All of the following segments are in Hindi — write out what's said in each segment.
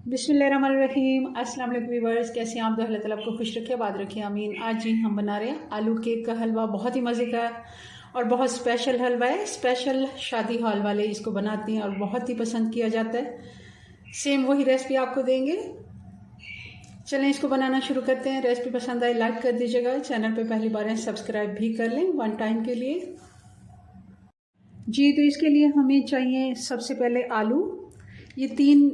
बिस्मिल्लाहिर्रहमानिर्रहीम। अस्सलाम वालेकुम व्यूअर्स, कैसे हैं आप? अल्लाह ताला आपको खुश रखे, आबाद रखे, आमीन। आज जी हम बना रहे हैं आलू केक का हलवा। बहुत ही मज़े का और बहुत स्पेशल हलवा है। स्पेशल शादी हॉल वाले इसको बनाते हैं और बहुत ही पसंद किया जाता है। सेम वही रेसिपी आपको देंगे। चलें इसको बनाना शुरू करते हैं। रेसिपी पसंद आए लाइक कर दीजिएगा, चैनल पे पहली बार है सब्सक्राइब भी कर लें वन टाइम के लिए जी। तो इसके लिए हमें चाहिए सबसे पहले आलू। ये 3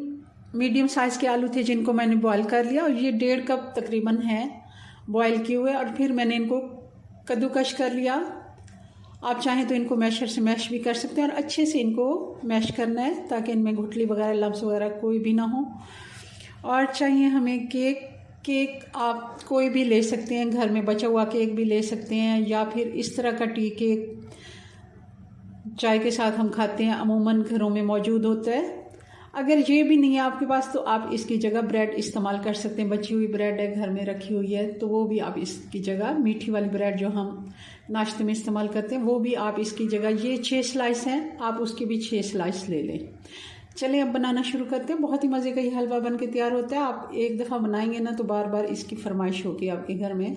मीडियम साइज़ के आलू थे जिनको मैंने बॉईल कर लिया, और ये 1.5 कप तकरीबन है बॉईल किए हुए। और फिर मैंने इनको कद्दूकश कर लिया। आप चाहें तो इनको मैशर से मैश भी कर सकते हैं, और अच्छे से इनको मैश करना है ताकि इनमें गुठली वगैरह लम्स वगैरह कोई भी ना हो। और चाहिए हमें केक आप कोई भी ले सकते हैं, घर में बचा हुआ केक भी ले सकते हैं, या फिर इस तरह का टी केक चाय के साथ हम खाते हैं, अमूमन घरों में मौजूद होता है। अगर ये भी नहीं है आपके पास तो आप इसकी जगह ब्रेड इस्तेमाल कर सकते हैं। बची हुई ब्रेड है घर में रखी हुई है तो वो भी आप इसकी जगह, मीठी वाली ब्रेड जो हम नाश्ते में इस्तेमाल करते हैं वो भी आप इसकी जगह, ये 6 स्लाइस हैं, आप उसकी भी 6 स्लाइस ले लें। चलें अब बनाना शुरू करते हैं। बहुत ही मज़े का ये हलवा बन के तैयार होता है। आप एक दफ़ा बनाएंगे ना तो बार बार इसकी फरमाइश होगी आपके घर में।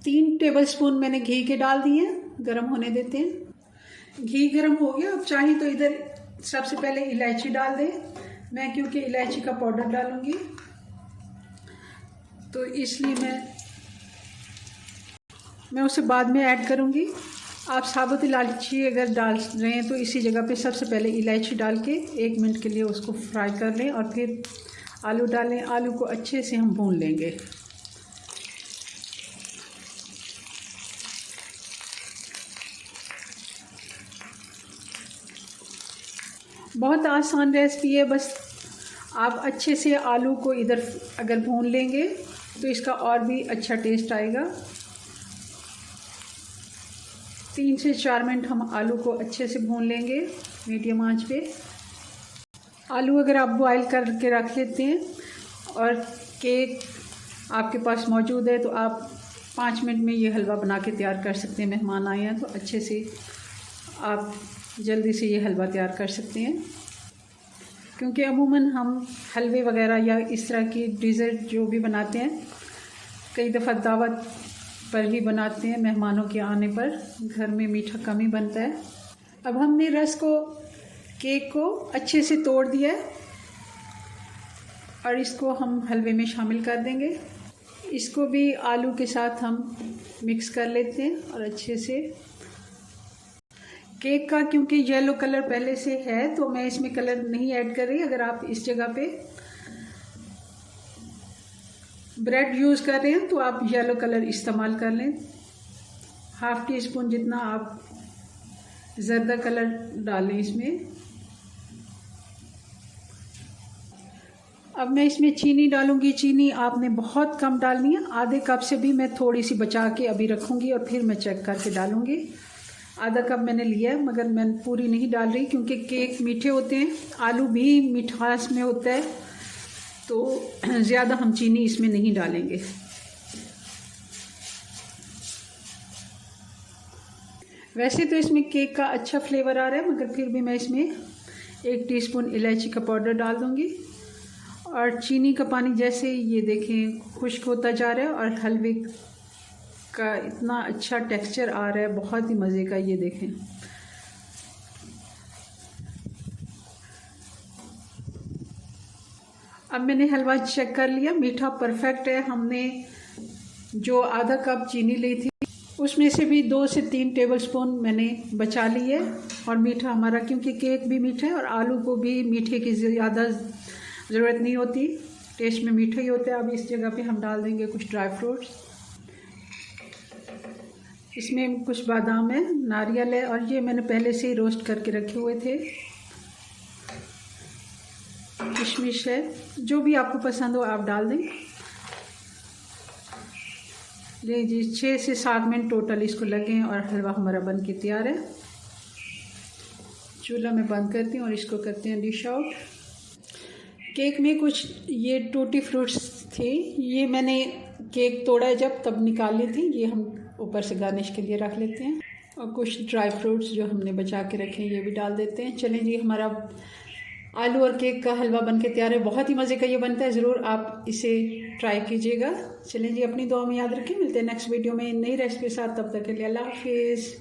3 टेबल स्पून मैंने घी के डाल दिए, गर्म होने देते हैं। घी गर्म हो गया। अब चाहे तो इधर सबसे पहले इलायची डाल दें। मैं क्योंकि इलायची का पाउडर डालूंगी तो इसलिए मैं उसे बाद में ऐड करूंगी। आप साबुत इलायची अगर डाल रहे हैं तो इसी जगह पे सबसे पहले इलायची डाल के 1 मिनट के लिए उसको फ्राई कर लें, और फिर आलू डालें। आलू को अच्छे से हम भून लेंगे। बहुत आसान रेसिपी है, बस आप अच्छे से आलू को इधर अगर भून लेंगे तो इसका और भी अच्छा टेस्ट आएगा। 3 से 4 मिनट हम आलू को अच्छे से भून लेंगे मीडियम आंच पे। आलू अगर आप बॉईल करके रख लेते हैं और केक आपके पास मौजूद है तो आप 5 मिनट में ये हलवा बना के तैयार कर सकते हैं। मेहमान आए हैं तो अच्छे से आप जल्दी से ये हलवा तैयार कर सकते हैं, क्योंकि अमूमन हम हलवे वगैरह या इस तरह की डिज़र्ट जो भी बनाते हैं कई दफ़ा दावत पर ही बनाते हैं, मेहमानों के आने पर। घर में मीठा कम ही बनता है। अब हमने केक को अच्छे से तोड़ दिया है और इसको हम हलवे में शामिल कर देंगे। इसको भी आलू के साथ हम मिक्स कर लेते हैं और अच्छे से। केक का क्योंकि येलो कलर पहले से है तो मैं इसमें कलर नहीं ऐड कर रही। अगर आप इस जगह पे ब्रेड यूज़ कर रहे हैं तो आप येलो कलर इस्तेमाल कर लें। 1/2 टीस्पून जितना आप ज़र्दा कलर डालें इसमें। अब मैं इसमें चीनी डालूंगी। चीनी आपने बहुत कम डालनी है, आधे कप से भी मैं थोड़ी सी बचा के अभी रखूंगी और फिर मैं चेक करके डालूंगी। आधा कप मैंने लिया है, मगर मैं पूरी नहीं डाल रही क्योंकि केक मीठे होते हैं, आलू भी मिठास में होता है, तो ज़्यादा हम चीनी इसमें नहीं डालेंगे। वैसे तो इसमें केक का अच्छा फ्लेवर आ रहा है, मगर फिर भी मैं इसमें 1 टीस्पून इलायची का पाउडर डाल दूँगी। और चीनी का पानी जैसे ये देखें खुश्क होता जा रहा है और हलवे का इतना अच्छा टेक्सचर आ रहा है, बहुत ही मज़े का। ये देखें अब मैंने हलवा चेक कर लिया, मीठा परफेक्ट है। हमने जो आधा कप चीनी ली थी उसमें से भी 2 से 3 टेबलस्पून मैंने बचा ली है। और मीठा हमारा, क्योंकि केक भी मीठा है और आलू को भी मीठे की ज़्यादा ज़रूरत नहीं होती, टेस्ट में मीठा ही होता है। अब इस जगह पे हम डाल देंगे कुछ ड्राई फ्रूट्स। इसमें कुछ बादाम है, नारियल है, और ये मैंने पहले से ही रोस्ट करके रखे हुए थे। किशमिश है, जो भी आपको पसंद हो आप डाल दें। ले जी 6 से 7 मिनट टोटल इसको लगे और हलवा हमारा बन के तैयार है। चूल्हा में बंद करती हूँ और इसको करते हैं डिश आउट। केक में कुछ ये टूटी फ्रूट्स थे, ये मैंने केक तोड़ा है जब तब निकाल ली थी, ये हम ऊपर से गार्निश के लिए रख लेते हैं। और कुछ ड्राई फ्रूट्स जो हमने बचा के रखे हैं ये भी डाल देते हैं। चलें जी, हमारा आलू और केक का हलवा बनके तैयार है। बहुत ही मज़े का ये बनता है, ज़रूर आप इसे ट्राई कीजिएगा। चलें जी, अपनी दुआ में याद रखें। मिलते हैं नेक्स्ट वीडियो में नई रेसिपी के साथ। तब तक के लिए अल्लाह हाफिज़।